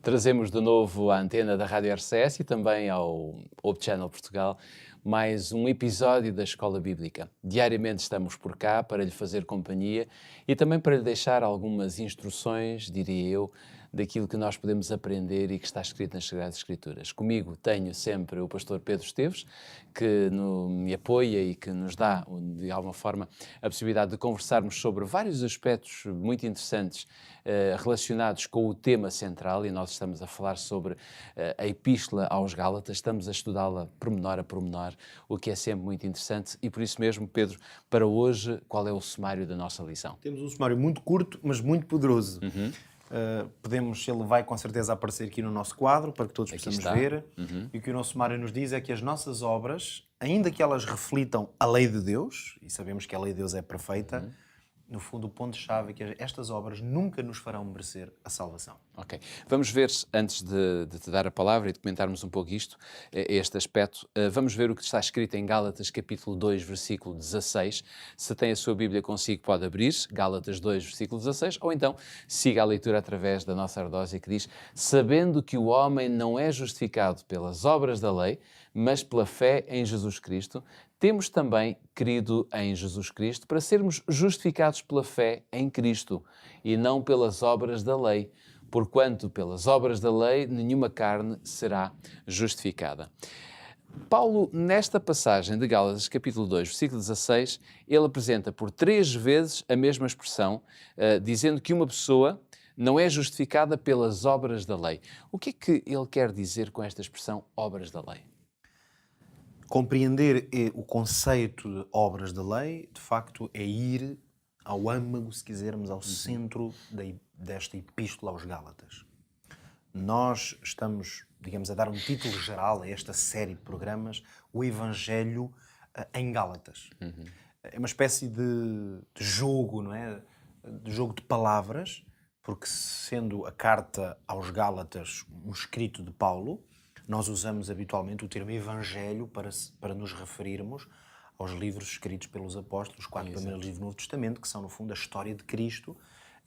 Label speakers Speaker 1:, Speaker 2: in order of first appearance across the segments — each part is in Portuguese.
Speaker 1: Trazemos de novo à antena da Rádio RCS e também ao Hope Channel Portugal mais um episódio da Escola Bíblica. Diariamente estamos por cá para lhe fazer companhia e também para lhe deixar algumas instruções, diria eu, daquilo que nós podemos aprender e que está escrito nas Sagradas Escrituras. Comigo tenho sempre o pastor Pedro Esteves, que me apoia e que nos dá, de alguma forma, a possibilidade de conversarmos sobre vários aspectos muito interessantes relacionados com o tema central, e nós estamos a falar sobre a Epístola aos Gálatas, estamos a estudá-la pormenor a pormenor, o que é sempre muito interessante, e por isso mesmo, Pedro, para hoje, qual é o sumário da nossa lição?
Speaker 2: Temos um sumário muito curto, mas muito poderoso. Ele vai com certeza aparecer aqui no nosso quadro, para que todos possamos ver. E o que o nosso sumário nos diz é que as nossas obras, ainda que elas reflitam a lei de Deus, e sabemos que a lei de Deus é perfeita, no fundo o ponto-chave é que estas obras nunca nos farão merecer a salvação.
Speaker 1: Ok. Vamos ver, antes de te dar a palavra e de comentarmos um pouco este aspecto, vamos ver o que está escrito em Gálatas capítulo 2, versículo 16. Se tem a sua Bíblia consigo, pode abrir, Gálatas 2, versículo 16, ou então siga a leitura através da nossa ardósia, que diz: sabendo que o homem não é justificado pelas obras da lei, mas pela fé em Jesus Cristo, temos também crido em Jesus Cristo para sermos justificados pela fé em Cristo e não pelas obras da lei, porquanto pelas obras da lei nenhuma carne será justificada. Paulo, nesta passagem de Gálatas, capítulo 2, versículo 16, ele apresenta por 3 vezes a mesma expressão, dizendo que uma pessoa não é justificada pelas obras da lei. O que é que ele quer dizer com esta expressão, obras da lei?
Speaker 2: Compreender o conceito de obras da lei, de facto, é ir ao âmago, se quisermos, ao centro desta Epístola aos Gálatas. Nós estamos, digamos, a dar um título geral a esta série de programas, o Evangelho em Gálatas. É uma espécie de jogo, não é? De jogo de palavras, porque sendo a carta aos Gálatas um escrito de Paulo, nós usamos habitualmente o termo Evangelho para nos referirmos aos livros escritos pelos apóstolos, os 4 primeiros livros do Novo Testamento, que são, no fundo, a história de Cristo,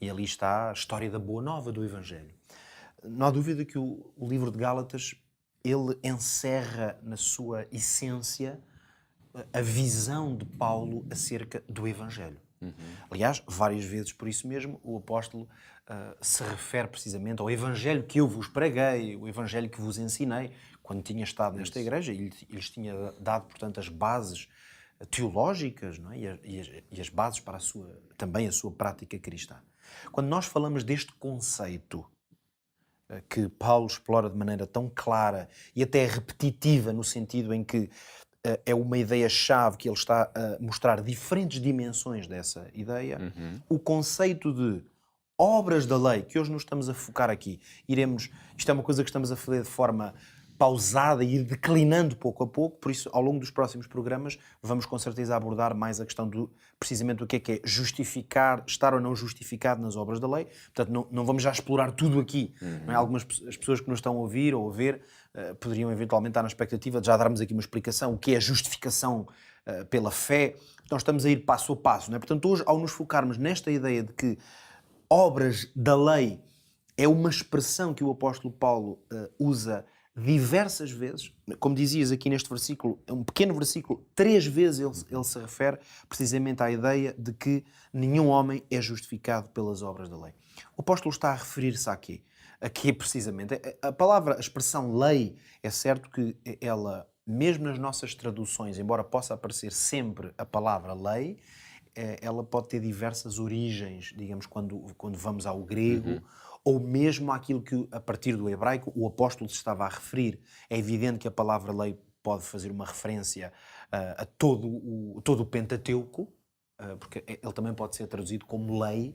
Speaker 2: e ali está a história da Boa Nova do Evangelho. Não há dúvida que o livro de Gálatas, ele encerra na sua essência a visão de Paulo acerca do Evangelho. Aliás, várias vezes por isso mesmo, o apóstolo se refere precisamente ao Evangelho que eu vos preguei, o Evangelho que vos ensinei, quando tinha estado nesta igreja, e lhes tinha dado, portanto, as bases teológicas, não é? e as bases para também a sua prática cristã. Quando nós falamos deste conceito que Paulo explora de maneira tão clara e até repetitiva, no sentido em que é uma ideia-chave que ele está a mostrar diferentes dimensões dessa ideia, o conceito de obras da lei, que hoje nos estamos a focar aqui, isto é uma coisa que estamos a fazer de forma pausada e ir declinando pouco a pouco, por isso ao longo dos próximos programas vamos com certeza abordar mais a questão precisamente do que é justificar, estar ou não justificado nas obras da lei. Portanto, não vamos já explorar tudo aqui. Não é? As pessoas que nos estão a ouvir ou a ver poderiam eventualmente estar na expectativa de já darmos aqui uma explicação, o que é a justificação pela fé. Nós estamos a ir passo a passo. Não é? Portanto, hoje, ao nos focarmos nesta ideia de que obras da lei é uma expressão que o apóstolo Paulo usa diversas vezes, como dizias aqui neste versículo, é um pequeno versículo, 3 vezes ele se refere precisamente à ideia de que nenhum homem é justificado pelas obras da lei. O apóstolo está a referir-se aqui precisamente. A expressão lei, é certo que ela, mesmo nas nossas traduções, embora possa aparecer sempre a palavra lei, ela pode ter diversas origens, digamos, quando vamos ao grego, ou mesmo àquilo que, a partir do hebraico, o apóstolo se estava a referir. É evidente que a palavra lei pode fazer uma referência a todo o Pentateuco, porque ele também pode ser traduzido como lei.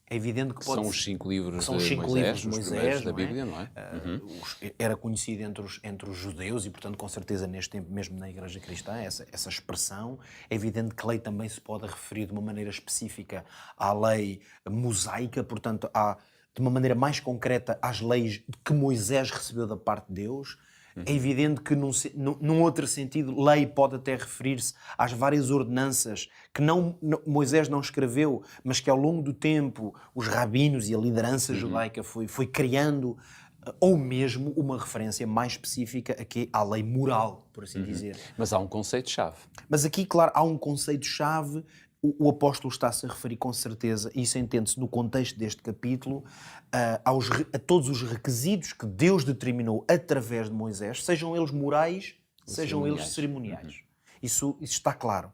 Speaker 2: É evidente que
Speaker 1: são os 5 livros
Speaker 2: de
Speaker 1: Moisés,
Speaker 2: os
Speaker 1: primeiros da Bíblia, não é?
Speaker 2: Era conhecido entre os judeus e, portanto, com certeza neste tempo, mesmo na Igreja Cristã, essa expressão. É evidente que lei também se pode referir de uma maneira específica à lei mosaica, portanto, de uma maneira mais concreta às leis que Moisés recebeu da parte de Deus. É evidente que, num outro sentido, lei pode até referir-se às várias ordenanças que Moisés não escreveu, mas que ao longo do tempo os rabinos e a liderança judaica foi criando ou mesmo uma referência mais específica aqui à lei moral, por assim dizer.
Speaker 1: Mas há um conceito-chave.
Speaker 2: Mas aqui, claro, há um conceito-chave. O apóstolo está-se a referir com certeza, e isso entende-se no contexto deste capítulo, a todos os requisitos que Deus determinou através de Moisés, sejam eles morais, sejam eles cerimoniais. Isso está claro.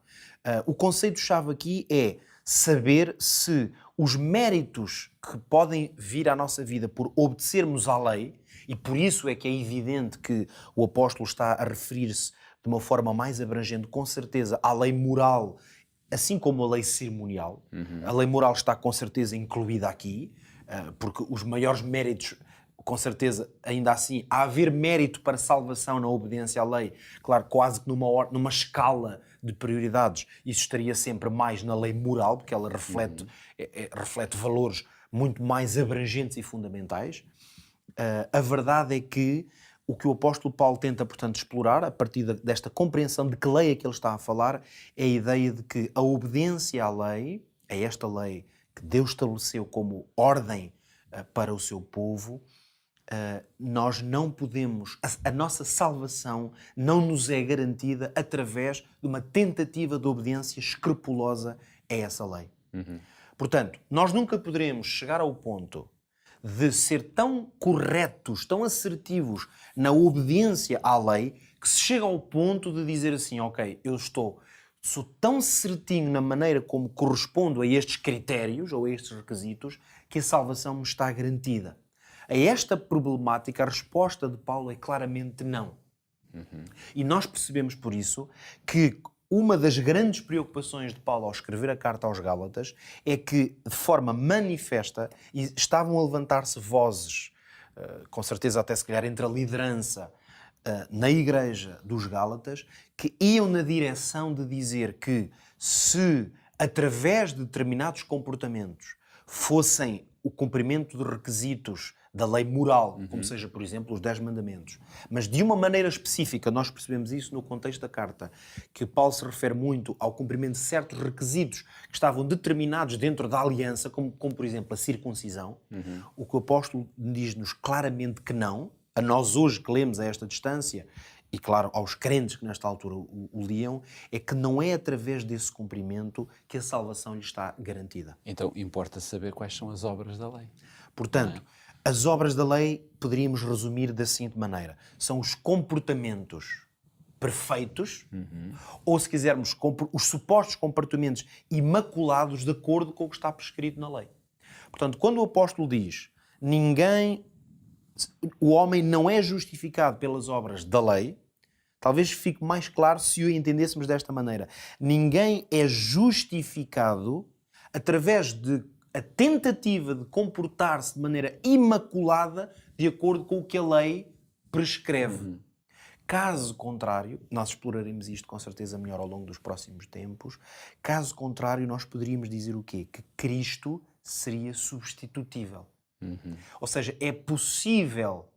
Speaker 2: O conceito-chave aqui é saber se os méritos que podem vir à nossa vida por obedecermos à lei, e por isso é que é evidente que o apóstolo está a referir-se de uma forma mais abrangente, com certeza, à lei moral, assim como a lei cerimonial. A lei moral está com certeza incluída aqui, porque os maiores méritos, com certeza, ainda assim, há haver mérito para salvação na obediência à lei, claro, quase que numa escala de prioridades, isso estaria sempre mais na lei moral, porque ela reflete, reflete valores muito mais abrangentes e fundamentais. A verdade é que o que o apóstolo Paulo tenta, portanto, explorar, a partir desta compreensão de que lei é que ele está a falar, é a ideia de que a obediência à lei, a esta lei que Deus estabeleceu como ordem para o seu povo, nós não podemos, a nossa salvação não nos é garantida através de uma tentativa de obediência escrupulosa a essa lei. Portanto, nós nunca poderemos chegar ao ponto de ser tão corretos, tão assertivos na obediência à lei, que se chega ao ponto de dizer assim, ok, sou tão certinho na maneira como correspondo a estes critérios ou a estes requisitos que a salvação me está garantida. A esta problemática, a resposta de Paulo é claramente não. E nós percebemos por isso que uma das grandes preocupações de Paulo ao escrever a carta aos Gálatas é que, de forma manifesta, estavam a levantar-se vozes, com certeza até se calhar entre a liderança na igreja dos Gálatas, que iam na direção de dizer que se, através de determinados comportamentos, fossem o cumprimento de requisitos da lei moral, como seja, por exemplo, os 10 mandamentos. Mas de uma maneira específica, nós percebemos isso no contexto da carta, que Paulo se refere muito ao cumprimento de certos requisitos que estavam determinados dentro da aliança, como por exemplo, a circuncisão. O que o apóstolo diz-nos claramente que não, a nós hoje que lemos a esta distância, e claro, aos crentes que nesta altura o liam, é que não é através desse cumprimento que a salvação lhe está garantida.
Speaker 1: Então importa saber quais são as obras da lei.
Speaker 2: Portanto, as obras da lei poderíamos resumir da seguinte maneira. São os comportamentos perfeitos, ou se quisermos, os supostos comportamentos imaculados de acordo com o que está prescrito na lei. Portanto, quando o apóstolo diz o homem não é justificado pelas obras da lei, talvez fique mais claro se o entendêssemos desta maneira. Ninguém é justificado através de a tentativa de comportar-se de maneira imaculada de acordo com o que a lei prescreve. Caso contrário, nós exploraremos isto com certeza melhor ao longo dos próximos tempos, caso contrário nós poderíamos dizer o quê? Que Cristo seria substitutível. Ou seja, é possível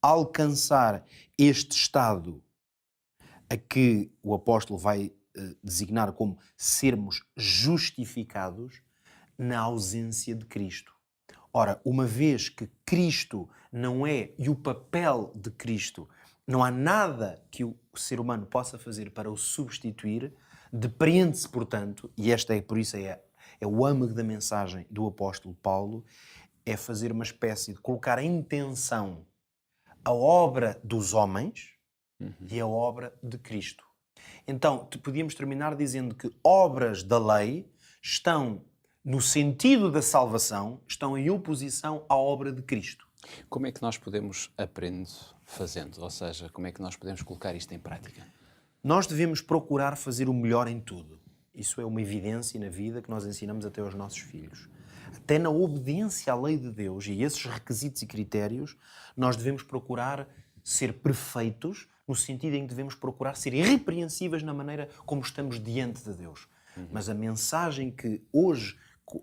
Speaker 2: alcançar este estado a que o apóstolo vai designar como sermos justificados na ausência de Cristo. Ora, uma vez que Cristo não é, e o papel de Cristo, não há nada que o ser humano possa fazer para o substituir, depreende-se, portanto, e esta é por isso é o âmago da mensagem do apóstolo Paulo, é fazer uma espécie de colocar em tensão a obra dos homens e a obra de Cristo. Então, podíamos terminar dizendo que obras da lei estão no sentido da salvação, estão em oposição à obra de Cristo.
Speaker 1: Como é que nós podemos aprender fazendo? Ou seja, como é que nós podemos colocar isto em prática?
Speaker 2: Nós devemos procurar fazer o melhor em tudo. Isso é uma evidência na vida que nós ensinamos até aos nossos filhos. Até na obediência à lei de Deus e esses requisitos e critérios, nós devemos procurar ser perfeitos, no sentido em que devemos procurar ser irrepreensíveis na maneira como estamos diante de Deus. Mas a mensagem que hoje,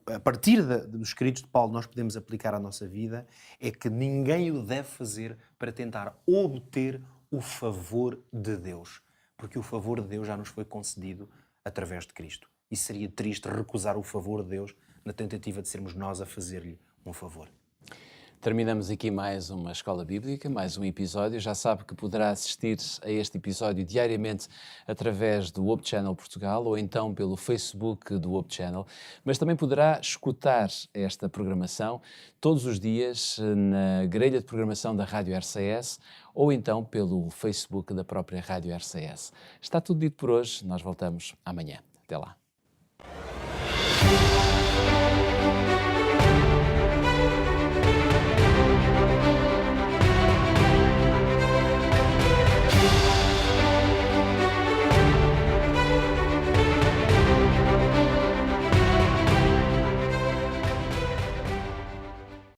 Speaker 2: a partir dos escritos de Paulo, nós podemos aplicar à nossa vida é que ninguém o deve fazer para tentar obter o favor de Deus. Porque o favor de Deus já nos foi concedido através de Cristo. E seria triste recusar o favor de Deus na tentativa de sermos nós a fazer-lhe um favor.
Speaker 1: Terminamos aqui mais uma Escola Bíblica, mais um episódio. Já sabe que poderá assistir a este episódio diariamente através do Hope Channel Portugal ou então pelo Facebook do Hope Channel, mas também poderá escutar esta programação todos os dias na grelha de programação da Rádio RCS ou então pelo Facebook da própria Rádio RCS. Está tudo dito por hoje, nós voltamos amanhã. Até lá.